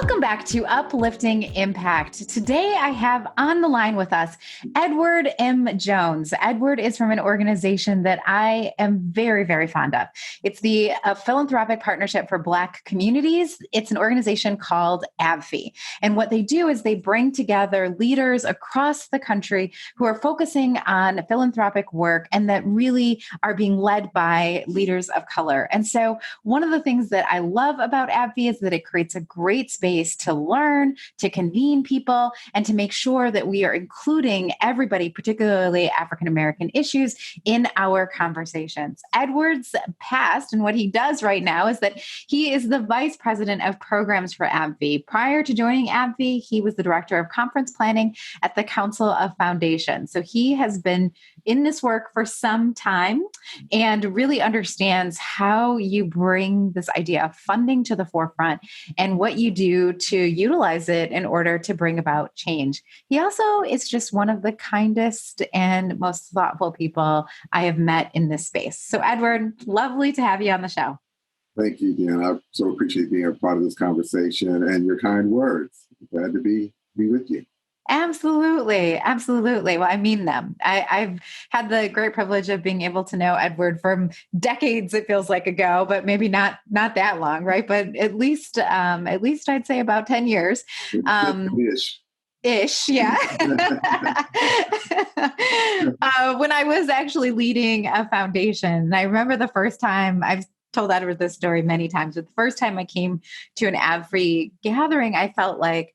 Welcome back to Uplifting Impact. Today I have on the line with us Edward M. Jones. Edward is from an organization that I am very, very fond of. It's the Philanthropic Partnership for Black Communities. It's an organization called ABFE. And what they do is they bring together leaders across the country who are focusing on philanthropic work and that really are being led by leaders of color. And so one of the things that I love about ABFE is that it creates a great space to learn, to convene people, and to make sure that we are including everybody, particularly African-American issues, in our conversations. Edward's past and what he does right now is that he is the vice president of programs for ABFE. Prior to joining ABFE, he was the director of conference planning at the Council of Foundations. So he has been in this work for some time and really understands how you bring this idea of funding to the forefront and what you do to utilize it in order to bring about change. He also is just one of the kindest and most thoughtful people I have met in this space. So Edward, lovely to have you on the show. Thank you, Deanna. I so appreciate being a part of this conversation and your kind words. Glad to be with you. Absolutely. Absolutely. Well, I mean them. I've had the great privilege of being able to know Edward from decades, it feels like ago, but maybe not that long, right? But at least I'd say about 10 years. Ish, yeah. When I was actually leading a foundation, I remember the first time I've told Edward this story many times, but the first time I came to an ABFE gathering, I felt like,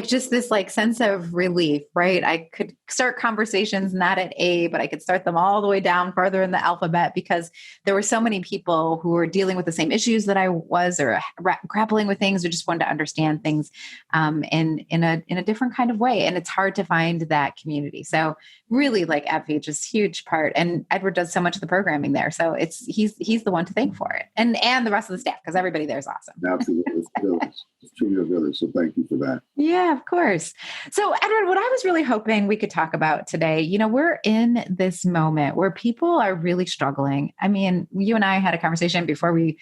just this sense of relief, right? I could start conversations not at A, but I could start them all the way down further in the alphabet because there were so many people who were dealing with the same issues that I was, or grappling with things, or just wanted to understand things in a different kind of way. And it's hard to find that community. So really, ABFE, just huge part. And Edward does so much of the programming there. So he's the one to thank for it, and the rest of the staff, because everybody there is awesome. Absolutely, it's a village. It's truly a village. So thank you for that. Yeah, of course. So Edward, what I was really hoping we could talk about today, we're in this moment where people are really struggling. I mean, you and I had a conversation before we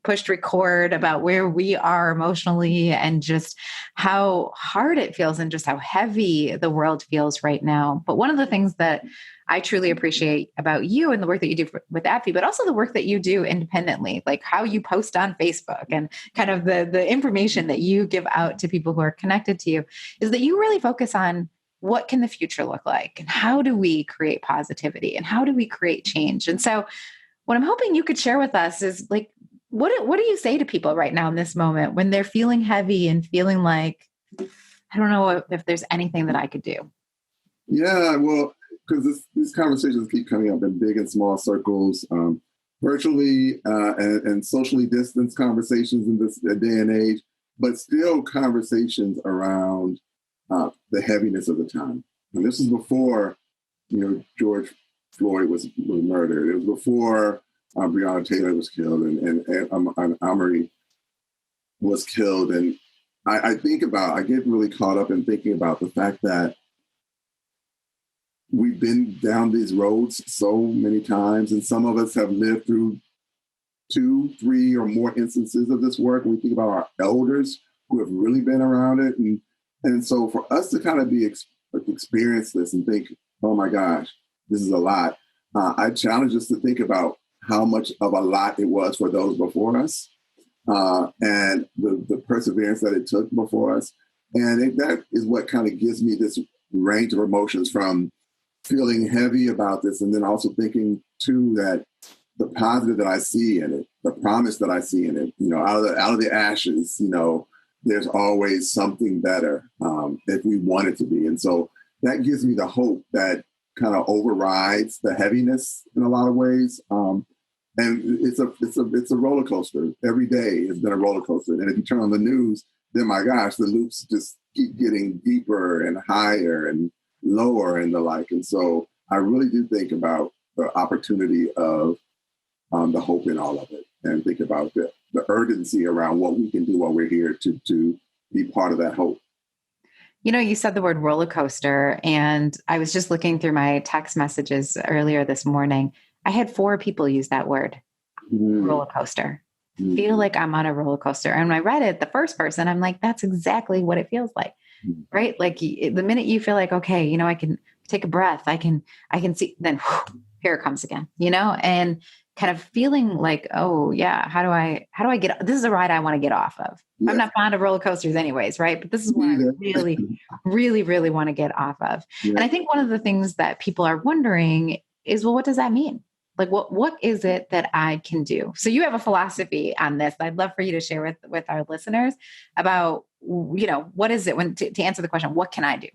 pushed record about where we are emotionally and just how hard it feels and just how heavy the world feels right now. But one of the things that I truly appreciate about you and the work that you do with ABFE, but also the work that you do independently, like how you post on Facebook and kind of the information that you give out to people who are connected to you, is that you really focus on what can the future look like and how do we create positivity and how do we create change? And so what I'm hoping you could share with us is what do you say to people right now in this moment when they're feeling heavy and feeling like, I don't know if there's anything that I could do? Yeah, well, because these conversations keep coming up in big and small circles, virtually and socially distanced conversations in this day and age, but still conversations around the heaviness of the time. And this is before, George Floyd was murdered. It was before Breonna Taylor was killed and Amory was killed. And I get really caught up in thinking about the fact that we've been down these roads so many times, and some of us have lived through 2, 3, or more instances of this work. And we think about our elders who have really been around it. And so for us to kind of experience this and think, oh my gosh, this is a lot. I challenge us to think about how much of a lot it was for those before us and the perseverance that it took before us. And that is what kind of gives me this range of emotions, from feeling heavy about this and then also thinking too that the positive that I see in it, the promise that I see in it, out of the ashes, there's always something better if we want it to be. And so that gives me the hope that kind of overrides the heaviness in a lot of ways. And it's a roller coaster. Every day has been a roller coaster. And if you turn on the news, then my gosh, the loops just keep getting deeper and higher and lower and the like. And so I really do think about the opportunity of the hope in all of it, and think about the urgency around what we can do while we're here to be part of that hope. You said the word roller coaster, and I was just looking through my text messages earlier this morning. I had 4 people use that word, roller coaster. feel like I'm on a roller coaster. And when I read it, the first person, I'm like, that's exactly what it feels like, right? Like the minute you feel like, okay, I can take a breath, I can see, then whew, here it comes again, and kind of feeling like, oh yeah, how do I get, this is a ride I want to get off of. Yes. I'm not fond of roller coasters anyways, right? But this is one I really, really, really want to get off of. Yeah. And I think one of the things that people are wondering is, well, what does that mean? Like, what is it that I can do? So you have a philosophy on this that I'd love for you to share with our listeners about, what is it to answer the question, what can I do?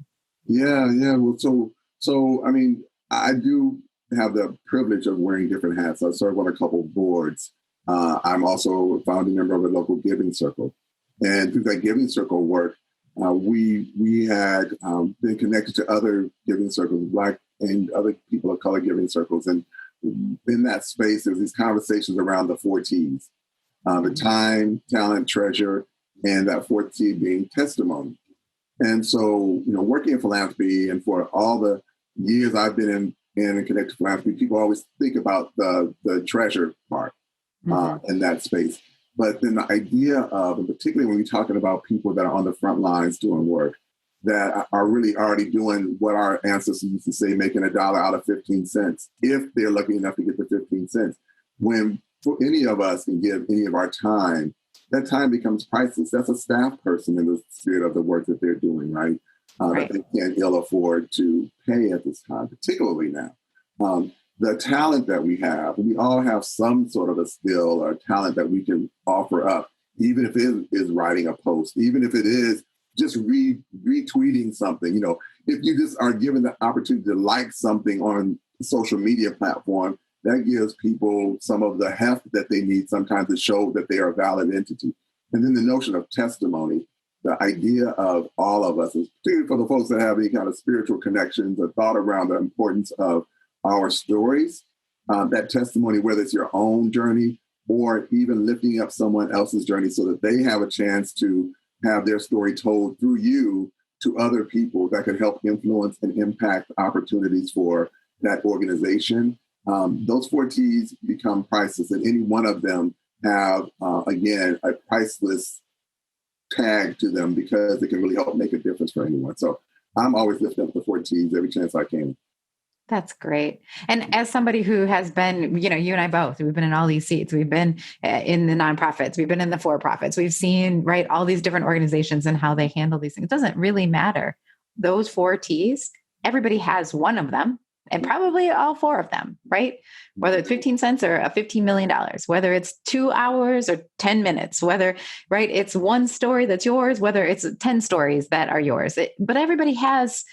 Yeah. Well, so, I mean, I do have the privilege of wearing different hats. I serve on a couple of boards. I'm also a founding member of a local giving circle. And through that giving circle work, we had been connected to other giving circles, Black and other people of color giving circles. And in that space, there was these conversations around the 4 T's, the time, talent, treasure, and that 4th T being testimony. And so, working in philanthropy and for all the years I've been in and connected to philanthropy, people always think about the treasure part in that space. But then the idea of, and particularly when we're talking about people that are on the front lines doing work, that are really already doing what our ancestors used to say, making $1 out of 15 cents, if they're lucky enough to get the 15 cents. When for any of us can give any of our time, that time becomes priceless. That's a staff person in the spirit of the work that they're doing, right? That they can't ill afford to pay at this time, particularly now. The talent that we all have some sort of a skill or talent that we can offer up, even if it is writing a post, even if it is just retweeting something. If you just are given the opportunity to like something on a social media platform, that gives people some of the heft that they need sometimes to show that they are a valid entity. And then the notion of testimony, the idea of all of us, particularly for the folks that have any kind of spiritual connections or thought around the importance of our stories, that testimony, whether it's your own journey or even lifting up someone else's journey so that they have a chance to have their story told through you to other people that can help influence and impact opportunities for that organization. Those 4 T's become priceless, and any one of them have, again, a priceless tag to them because it can really help make a difference for anyone. So I'm always lifting up the 4 T's every chance I can. That's great. And as somebody who has been, you and I both, we've been in all these seats. We've been in the nonprofits. We've been in the for-profits. We've seen, right, all these different organizations and how they handle these things. It doesn't really matter. Those 4 T's, everybody has one of them and probably all 4 of them, right? Whether it's 15 cents or $15 million, whether it's 2 hours or 10 minutes, whether, right, it's one story that's yours, whether it's 10 stories that are yours. But everybody has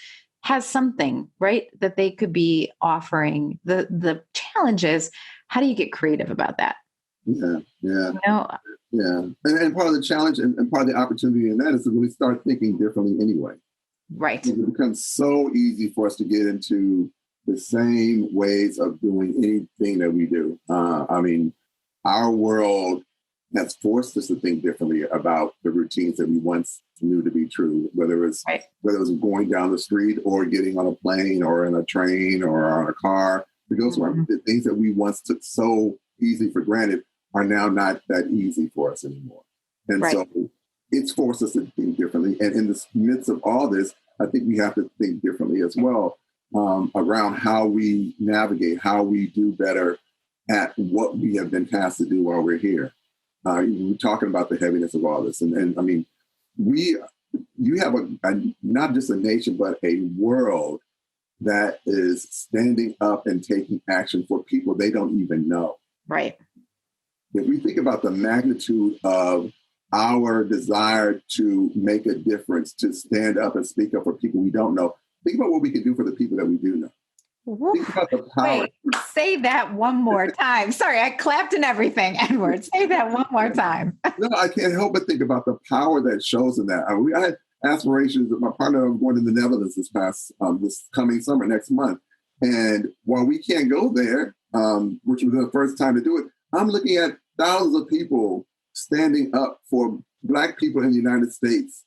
something, right, that they could be offering. The challenge is, how do you get creative about that? Yeah. And part of the challenge and part of the opportunity in that is to really start thinking differently anyway. Right. It becomes so easy for us to get into the same ways of doing anything that we do. Our world has forced us to think differently about the routines that we once knew to be true, whether it's going down the street or getting on a plane or in a train or on a car to go somewhere. The things that we once took so easy for granted are now not that easy for us anymore. And so it's forced us to think differently. And in the midst of all this, I think we have to think differently as well around how we navigate, how we do better at what we have been tasked to do while we're here. We're talking about the heaviness of all this. And I mean, you have not just a nation, but a world that is standing up and taking action for people they don't even know. Right. If we think about the magnitude of our desire to make a difference, to stand up and speak up for people we don't know, think about what we can do for the people that we do know. Think about the power. Wait, say that one more time. Sorry, I clapped and everything, Edward. Say that one more time. No, I can't help but think about the power that shows in that. I had aspirations with my partner. I'm going to the Netherlands this coming summer, next month. And while we can't go there, which was the first time to do it, I'm looking at thousands of people standing up for Black people in the United States,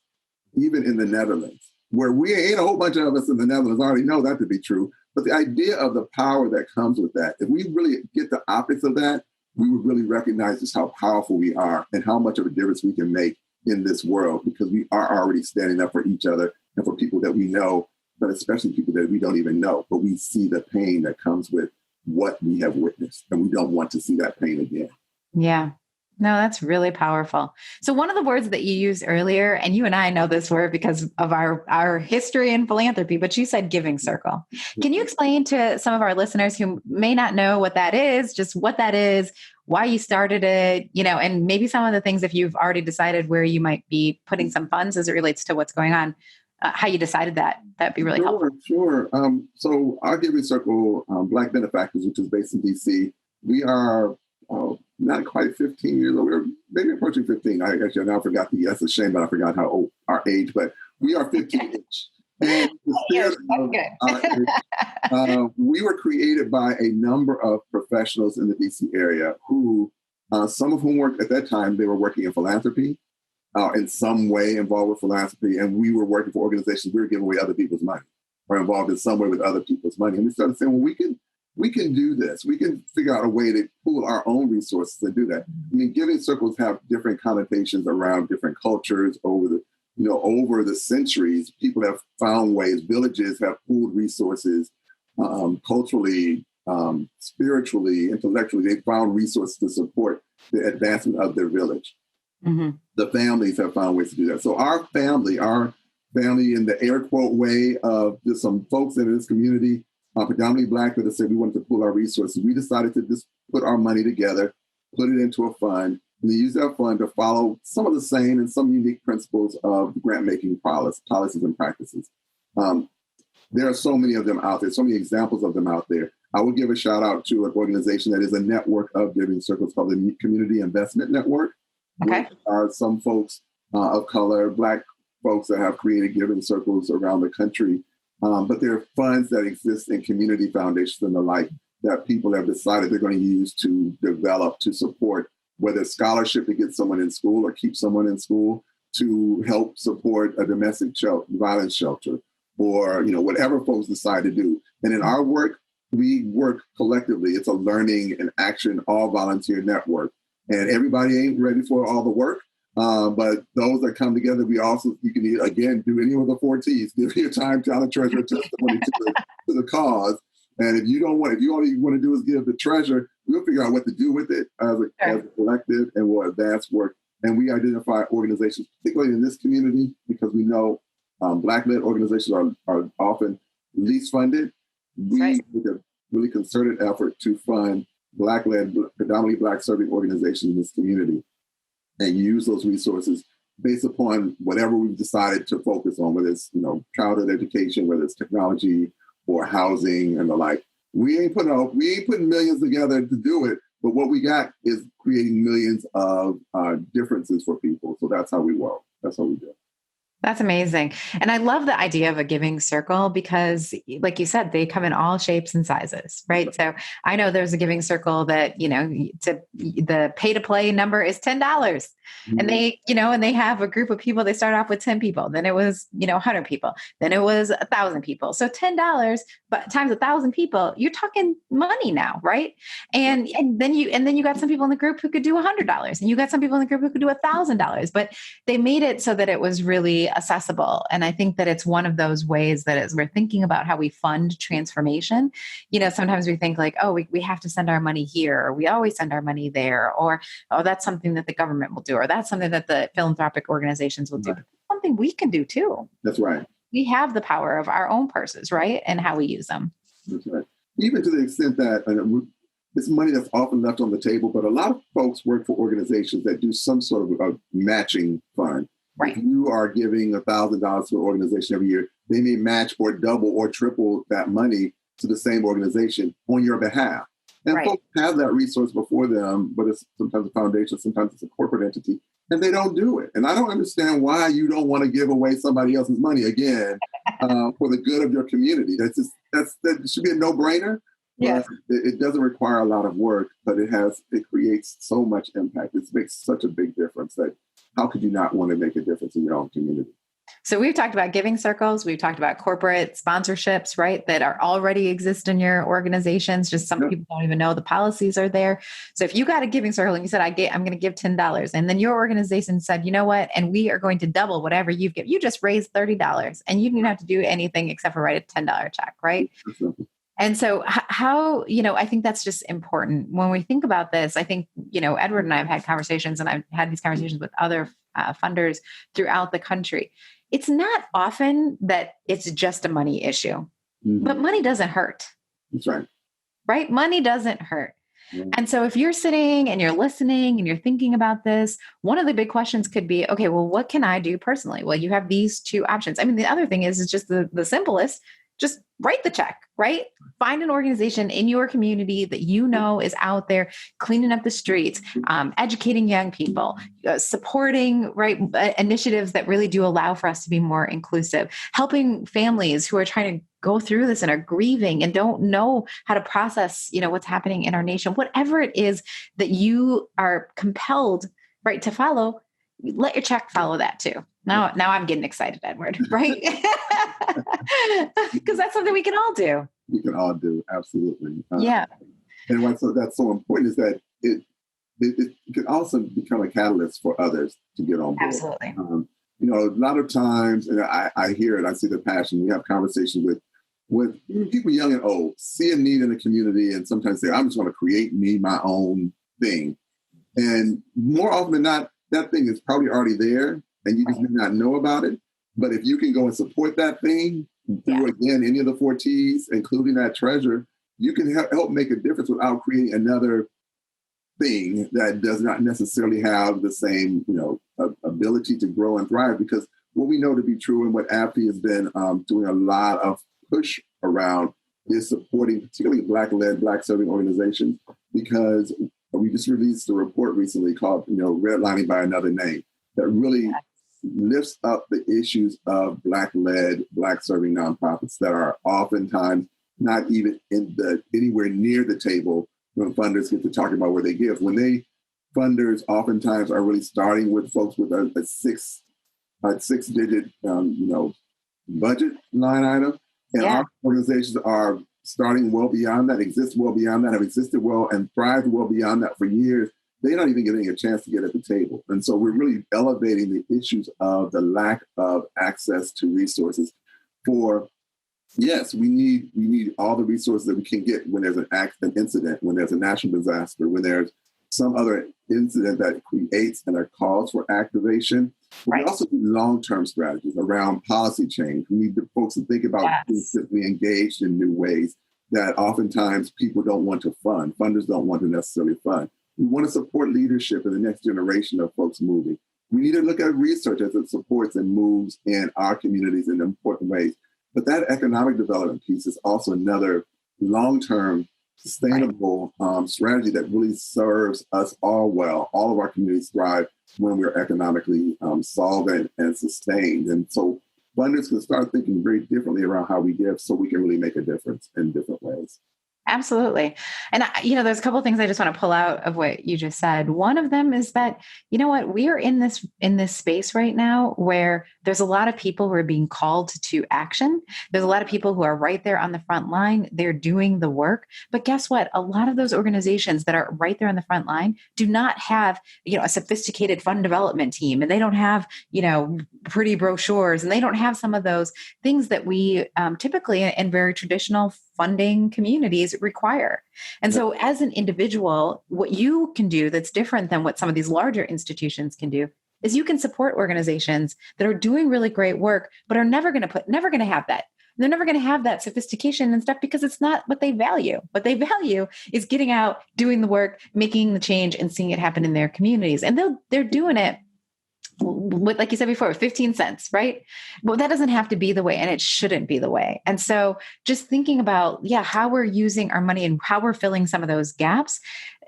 even in the Netherlands, where we ain't a whole bunch of us in the Netherlands already know that to be true. But the idea of the power that comes with that, if we really get the optics of that, we would really recognize just how powerful we are and how much of a difference we can make in this world, because we are already standing up for each other and for people that we know, but especially people that we don't even know. But we see the pain that comes with what we have witnessed, and we don't want to see that pain again. Yeah. No, that's really powerful. So one of the words that you used earlier, and you and I know this word because of our history in philanthropy, but you said giving circle. Can you explain to some of our listeners who may not know what that is, just what that is, why you started it, and maybe some of the things, if you've already decided where you might be putting some funds as it relates to what's going on, how you decided that'd be really helpful. Sure. So our giving circle, Black Benefactors, which is based in DC, we are not quite 15 years old. We're maybe approaching 15. I now forgot that's a shame, but I forgot how old our age, but we are 15-ish. And we were created by a number of professionals in the DC area who, some of whom worked at that time, they were working in philanthropy, in some way involved with philanthropy. And we were working for organizations, we were giving away other people's money, or involved in some way with other people's money. And we started saying, well, we can do this. We can figure out a way to pool our own resources and do that. I mean, giving circles have different connotations around different cultures over the centuries. People have found ways, villages have pooled resources, culturally, spiritually, intellectually. They found resources to support the advancement of their village. Mm-hmm. The families have found ways to do that. So our family in the air quote way of just some folks in this community, predominantly Black, that said we wanted to pool our resources. We decided to just put our money together, put it into a fund, and use that fund to follow some of the same and some unique principles of grant-making policies and practices. There are so many of them out there, so many examples of them out there. I would give a shout out to an organization that is a network of giving circles called the Community Investment Network. Okay. Which are some folks of color, Black folks that have created giving circles around the country. But there are funds that exist in community foundations and the like that people have decided they're going to use to develop, to support, whether it's scholarship to get someone in school or keep someone in school, to help support a domestic violence shelter, or whatever folks decide to do. And in our work, we work collectively. It's a learning and action, all volunteer network. And everybody ain't ready for all the work. But those that come together, you can again do any of the 4 T's: give your time, talent, treasure, testimony to the cause. And if you all you want to do is give the treasure, we'll figure out what to do with it as a collective, and we'll advance work. And we identify organizations, particularly in this community, because we know Black-led organizations are often least funded. We make a really concerted effort to fund Black-led, predominantly Black-serving organizations in this community, and use those resources based upon whatever we've decided to focus on, whether it's childhood education, whether it's technology or housing and the like. We ain't putting millions together to do it, but what we got is creating millions of differences for people. So that's how we work. That's how we do it. That's amazing. And I love the idea of a giving circle because, like you said, they come in all shapes and sizes, right? So I know there's a giving circle that, the pay to play number is $10. Mm-hmm. And they have a group of people. They start off with 10 people. Then it was, 100 people. Then it was 1,000 people. So $10, but times 1,000 people, you're talking money now, right? And then you got some people in the group who could do $100, and you got some people in the group who could do $1,000, but they made it so that it was really accessible. And I think that it's one of those ways that as we're thinking about how we fund transformation, sometimes we think like, oh, we have to send our money here, or we always send our money there, or, oh, that's something that the government will do, or that's something that the philanthropic organizations will do. But it's something we can do too. That's right. We have the power of our own purses, right? And how we use them. That's right. Even to the extent that it's money that's often left on the table, but a lot of folks work for organizations that do some sort of a matching fund. Right. If you are giving $1,000 to an organization every year, they may match or double or triple that money to the same organization on your behalf. And folks have that resource before them, but it's sometimes a foundation, sometimes it's a corporate entity, and they don't do it. And I don't understand why you don't want to give away somebody else's money again for the good of your community. That should be a no-brainer. Yes. It doesn't require a lot of work, but it creates so much impact. It makes such a big difference that how could you not want to make a difference in your own community? So we've talked about giving circles. We've talked about corporate sponsorships, right? That are already exist in your organizations. Just some people don't even know the policies are there. So if you got a giving circle and you said, I'm going to give $10, and then your organization said, you know what? And we are going to double whatever you've given. You just raised $30 and you didn't have to do anything except for write a $10 check, right? And so how, I think that's just important when we think about this. I think, Edward and I have had conversations, and I've had these conversations with other funders throughout the country. It's not often that it's just a money issue, but money doesn't hurt. That's right. Right? Money doesn't hurt. And so if you're sitting and you're listening and you're thinking about this, one of the big questions could be, okay, well, what can I do personally? Well, you have these two options. I mean, the other thing is just the simplest. Just write the check, right? Find an organization in your community that is out there cleaning up the streets, educating young people, supporting initiatives that really do allow for us to be more inclusive, helping families who are trying to go through this and are grieving and don't know how to process, what's happening in our nation. Whatever it is that you are compelled, right, to follow, let your check follow that too. Now I'm getting excited, Edward, right? Because that's something we can all do. We can all do, absolutely. Yeah. And what's that's so important is that it can also become a catalyst for others to get on board. Absolutely. A lot of times, and I hear it, I see the passion. We have conversations with people young and old, see a need in the community, and sometimes say, I'm just going to create my own thing. And more often than not, that thing is probably already there, and you just may not know about it. But if you can go and support that thing through, again, any of the 4 T's, including that treasure, you can help make a difference without creating another thing that does not necessarily have the same, ability to grow and thrive. Because what we know to be true, and what ABFE has been doing a lot of push around, is supporting particularly Black-led, Black-serving organizations, because we just released a report recently called, Redlining by Another Name, that really lifts up the issues of Black-led, Black-serving nonprofits that are oftentimes not even anywhere near the table when funders get to talking about where they give. Funders oftentimes are really starting with folks with a six-digit, budget line item, and our organizations are starting well beyond that, exist well beyond that, have existed well and thrived well beyond that for years. They're not even getting a chance to get at the table. And so we're really elevating the issues of the lack of access to resources for, yes, we need all the resources that we can get when there's an incident, when there's a national disaster, when there's some other incident that creates and a cause for activation. But we also need long-term strategies around policy change. We need the folks to think about being engaged in new ways that oftentimes people don't want to fund. Funders don't want to necessarily fund. We want to support leadership in the next generation of folks moving. We need to look at research as it supports and moves in our communities in important ways. But that economic development piece is also another long-term sustainable strategy that really serves us all well. All of our communities thrive when we're economically solvent and sustained. And so funders can start thinking very differently around how we give, so we can really make a difference in different ways. Absolutely. And, there's a couple of things I just want to pull out of what you just said. One of them is that, we are in this space right now where there's a lot of people who are being called to action. There's a lot of people who are right there on the front line. They're doing the work. But guess what? A lot of those organizations that are right there on the front line do not have, a sophisticated fund development team, and they don't have, pretty brochures, and they don't have some of those things that we typically in very traditional funding communities require. And so as an individual, what you can do that's different than what some of these larger institutions can do is you can support organizations that are doing really great work, but are never going to have that. They're never going to have that sophistication and stuff because it's not what they value. What they value is getting out, doing the work, making the change, and seeing it happen in their communities. And they're doing it with, like you said before, 15 cents, right? Well, that doesn't have to be the way, and it shouldn't be the way. And so just thinking about, how we're using our money and how we're filling some of those gaps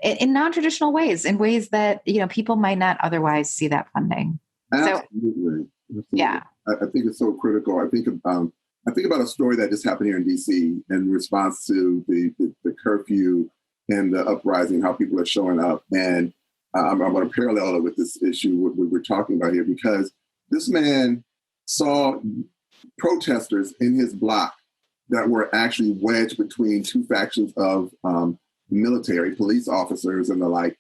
in non-traditional ways, in ways that, people might not otherwise see that funding. Absolutely. Yeah. I think it's so critical. I think about a story that just happened here in DC in response to the curfew and the uprising, how people are showing up. And I'm going to parallel it with this issue we're talking about here, because this man saw protesters in his block that were actually wedged between two factions of military, police officers and the like.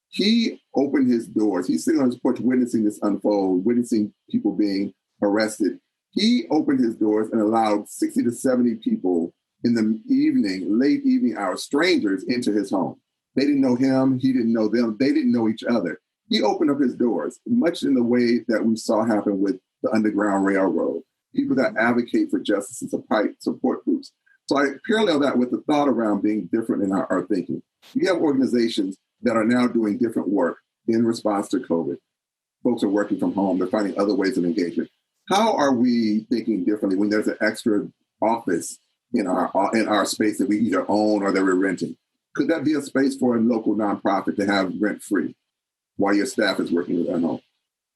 He opened his doors. He's sitting on his porch witnessing this unfold, witnessing people being arrested. He opened his doors and allowed 60 to 70 people in the evening, late evening hours, strangers, into his home. They didn't know him. He didn't know them. They didn't know each other. He opened up his doors, much in the way that we saw happen with the Underground Railroad, people that advocate for justice and support groups. So I parallel that with the thought around being different in our thinking. We have organizations that are now doing different work in response to COVID. Folks are working from home. They're finding other ways of engagement. How are we thinking differently when there's an extra office in our space that we either own or that we're renting? Could that be a space for a local nonprofit to have rent-free while your staff is working at home?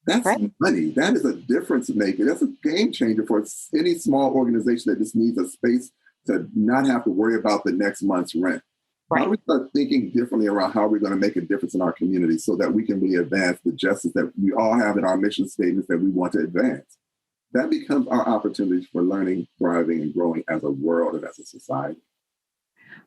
That's right. Money. That is a difference maker. That's a game changer for any small organization that just needs a space to not have to worry about the next month's rent. Right. How do we start thinking differently around how we're going to make a difference in our community so that we can really advance the justice that we all have in our mission statements that we want to advance? That becomes our opportunity for learning, thriving, and growing as a world and as a society.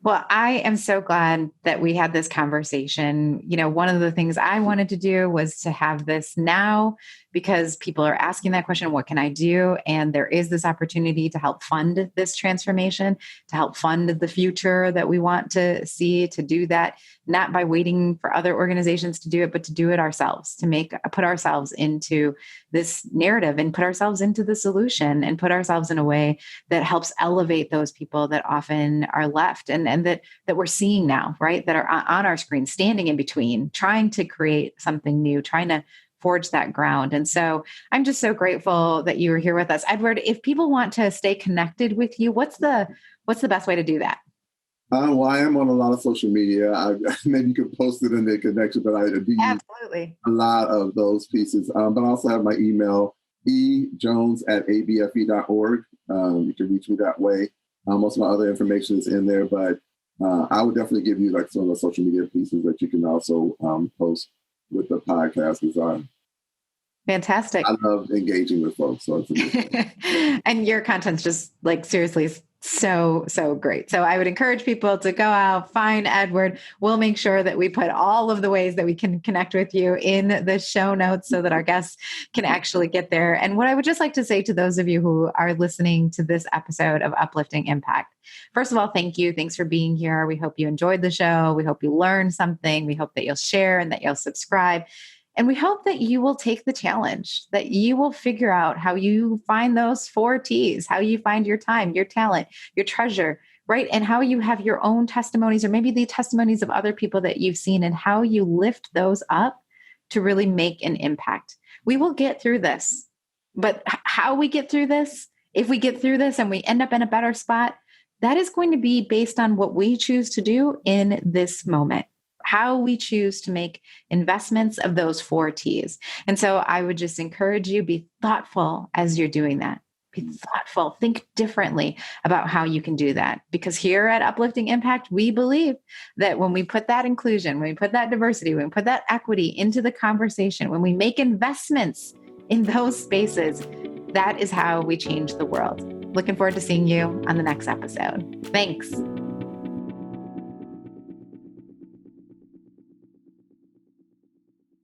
Well, I am so glad that we had this conversation. You know, one of the things I wanted to do was to have this now because people are asking that question, what can I do? And there is this opportunity to help fund this transformation, to help fund the future that we want to see, to do that, not by waiting for other organizations to do it, but to do it ourselves, to put ourselves into this narrative and put ourselves into the solution and put ourselves in a way that helps elevate those people that often are left and that we're seeing now, right? That are on our screen, standing in between, trying to create something new, trying to forge that ground. And so I'm just so grateful that you were here with us. Edward, if people want to stay connected with you, what's the best way to do that? Well, I am on a lot of social media. Maybe you could post it in the connection, but I do absolutely a lot of those pieces. But I also have my email, ejones@abfe.org. You can reach me that way. Most of my other information is in there, but I would definitely give you like some of the social media pieces that you can also post with the podcast design. Fantastic. I love engaging with folks. So and your content's just like seriously so great. So I would encourage people to go out, find Edward. We'll make sure that we put all of the ways that we can connect with you in the show notes so that our guests can actually get there. And what I would just like to say to those of you who are listening to this episode of Uplifting Impact, first of all, thank you. Thanks for being here. We hope you enjoyed the show. We hope you learned something. We hope that you'll share and that you'll subscribe. And we hope that you will take the challenge, that you will figure out how you find those 4 T's, how you find your time, your talent, your treasure, right? And how you have your own testimonies or maybe the testimonies of other people that you've seen and how you lift those up to really make an impact. We will get through this, but how we get through this, if we get through this and we end up in a better spot, that is going to be based on what we choose to do in this moment. How we choose to make investments of those 4 T's. And so I would just encourage you, be thoughtful as you're doing that. Be thoughtful, think differently about how you can do that. Because here at Uplifting Impact, we believe that when we put that inclusion, when we put that diversity, when we put that equity into the conversation, when we make investments in those spaces, that is how we change the world. Looking forward to seeing you on the next episode. Thanks.